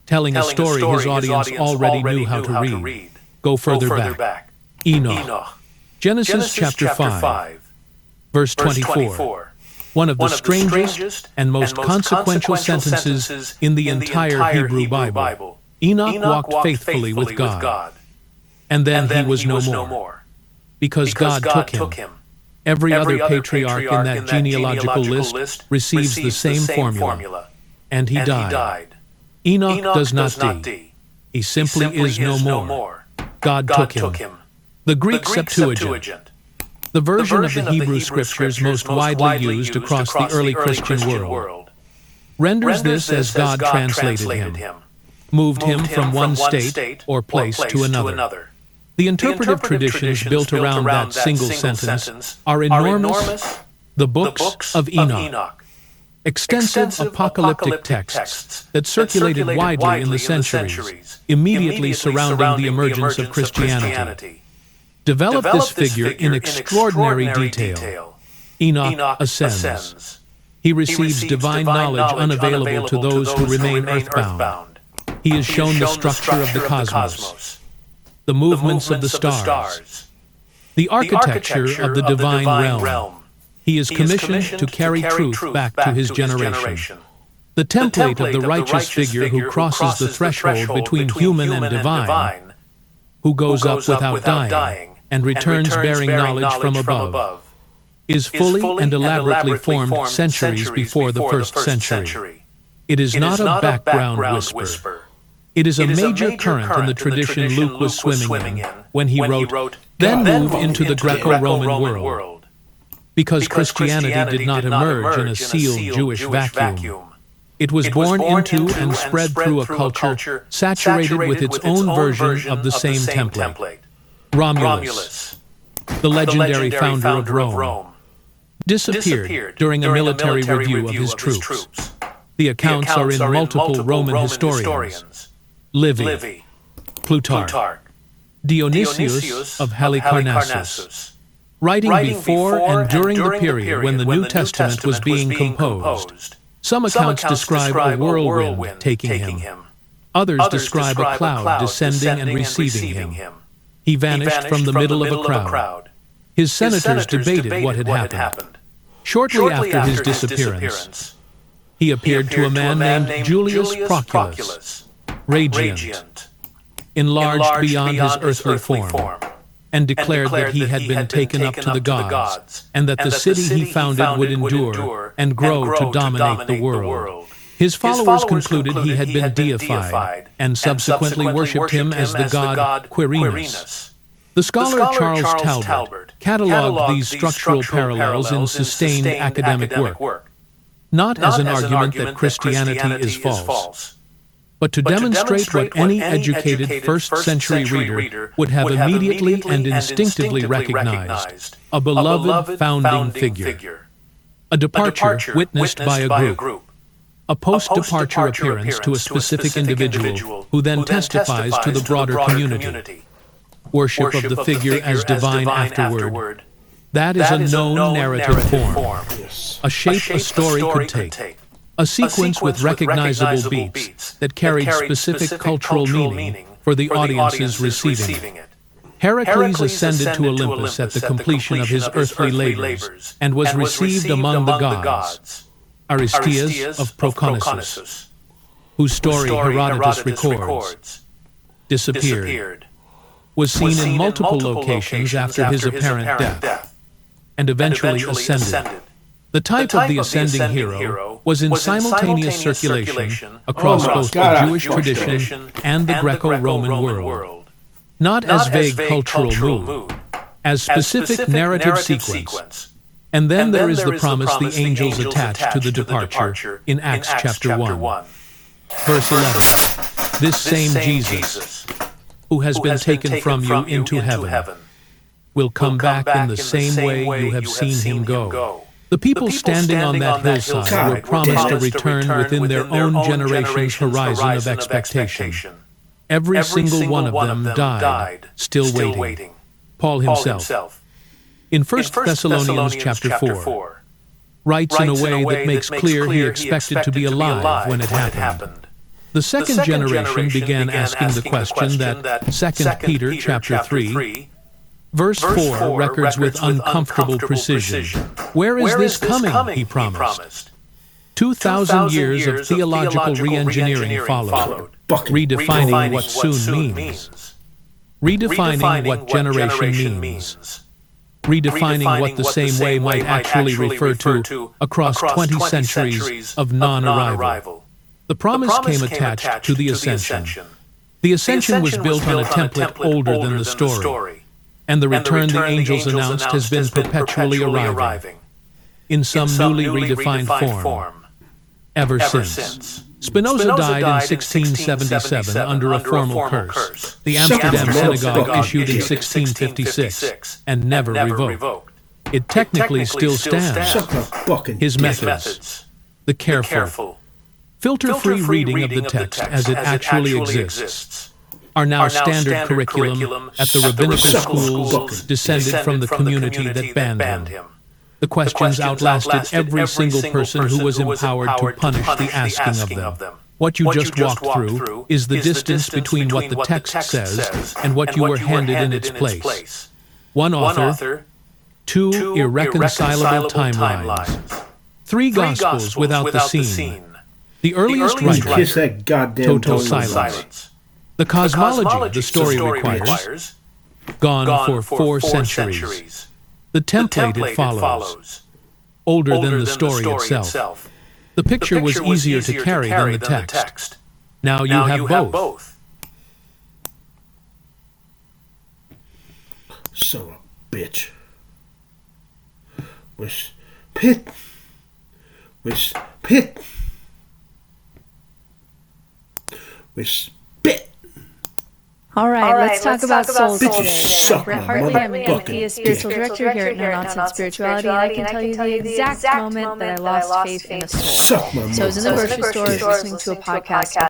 telling a story his audience already knew how to read. Go further back. Enoch. Genesis chapter 5, verse 24. One of the strangest and most consequential sentences in the entire Hebrew Bible. Enoch walked faithfully with God, and then he was no more, because God took him. Every other patriarch in that genealogical list receives the same formula, and he died. Enoch does not die. He simply is no more. God took him. The Greek Septuagint, the version of the Hebrew Scriptures most widely used across the early Christian world, renders this as God translated him, moved him from one state or place to another. The interpretive traditions built around that single sentence are enormous. The books of Enoch, extensive apocalyptic texts that circulated widely in the centuries immediately surrounding the emergence of Christianity, develop this figure in extraordinary detail. Enoch ascends. He receives divine knowledge unavailable to those who remain earthbound. He is shown the structure of the cosmos, the movements of the stars, the architecture of the divine realm. He is commissioned to carry truth back to his generation. The template of the righteous figure who crosses the threshold between human and divine, who goes up without dying, and returns bearing knowledge from above, is fully and elaborately formed centuries before the first century. It is not a background whisper. It is a major current in the tradition Luke was swimming in when he wrote, "Then move into the Greco-Roman world," because Christianity did not emerge in a sealed Jewish vacuum. It was born into and spread through a culture saturated with its own version of the same template. Romulus, the legendary founder of Rome, disappeared during a military review of his troops. The accounts are in multiple Roman historians: Livy, Plutarch, Dionysius of Halicarnassus, writing before and during the period when the New Testament was being composed. Some accounts describe a whirlwind taking him. Others describe a cloud descending and receiving him. He vanished from the middle of a crowd. His senators debated what had happened. Shortly after his disappearance, he appeared to a man named Julius Proculus, radiant, enlarged beyond his earthly form, and declared that he had been taken up to the gods, and that the city he founded would endure and grow to dominate the world. His followers concluded he had been deified, and subsequently worshipped him as the god Quirinus. The scholar Charles Talbot catalogued these structural parallels in sustained academic work. not as an argument that Christianity is false, but to demonstrate what any educated first-century reader would have immediately and instinctively recognized: a beloved founding figure, a departure witnessed by a group, a post-departure appearance to a specific individual who then testifies to the broader community, worship of the figure as divine afterward. That is a known narrative form, a shape a story could take, a sequence with recognizable beats that carried specific cultural meaning for the audiences receiving it. Heracles ascended to Olympus at the completion of his earthly labors and was received among the gods. Aristeas of Proconnesus, whose story Herodotus records, disappeared, was seen in multiple locations after his apparent death, and eventually ascended. The type of the ascending hero was in simultaneous circulation across both the Jewish tradition and the Greco-Roman world, not as vague cultural mood, as specific narrative sequence. And then there is the promise the angels attach to the departure in Acts chapter 1. Verse 11, this same Jesus, who has been taken from you into heaven, will come back in the same way you have seen him go. The people standing on that hillside were promised a return within their own generation's horizon of expectation. Every single one of them died, still waiting. Paul himself, in 1 Thessalonians chapter 4, writes in a way that makes clear he expected to be alive when it happened. The second generation began asking the question that 2 Peter chapter 3, verse 4 records with uncomfortable precision. Where is this coming, he promised. 2,000 years of theological re-engineering followed, redefining what soon means, redefining what generation means, redefining what the same way might actually refer to across 20 centuries of non-arrival. The promise came attached to the ascension. The ascension was built on a template older than the story, and the return the angels announced has been perpetually arriving, in some newly redefined form, ever since. Spinoza died in 1677 under a formal curse. The Amsterdam Synagogue issued in 1656 and never revoked. It technically still stands. His methods, the careful, filter-free reading of the text as it actually exists, are now standard curriculum at the rabbinical schools descended from the community that banned him. The questions outlasted every single person who was empowered to punish the asking of them. What you just walked through is the distance between what the text says and what you were handed in its place. One author, two irreconcilable timelines, three gospels without the scene. The earliest writer, total silence. The cosmology the story requires, gone for 4 centuries. The template it follows, older than the story itself. The picture was easier to carry than the text. Now you have both. So a bitch. Wish pit. Wish pit. Wish bit. All right, let's talk about soul Bitches today. suck I'm Brett my Hartley. I'm an motherfucking atheist spiritual dick. director here at No Nonsense Spirituality, and I can tell you the exact moment that I lost faith in a soul. Suck my So I was in the motherfucking grocery store, I was listening to a podcast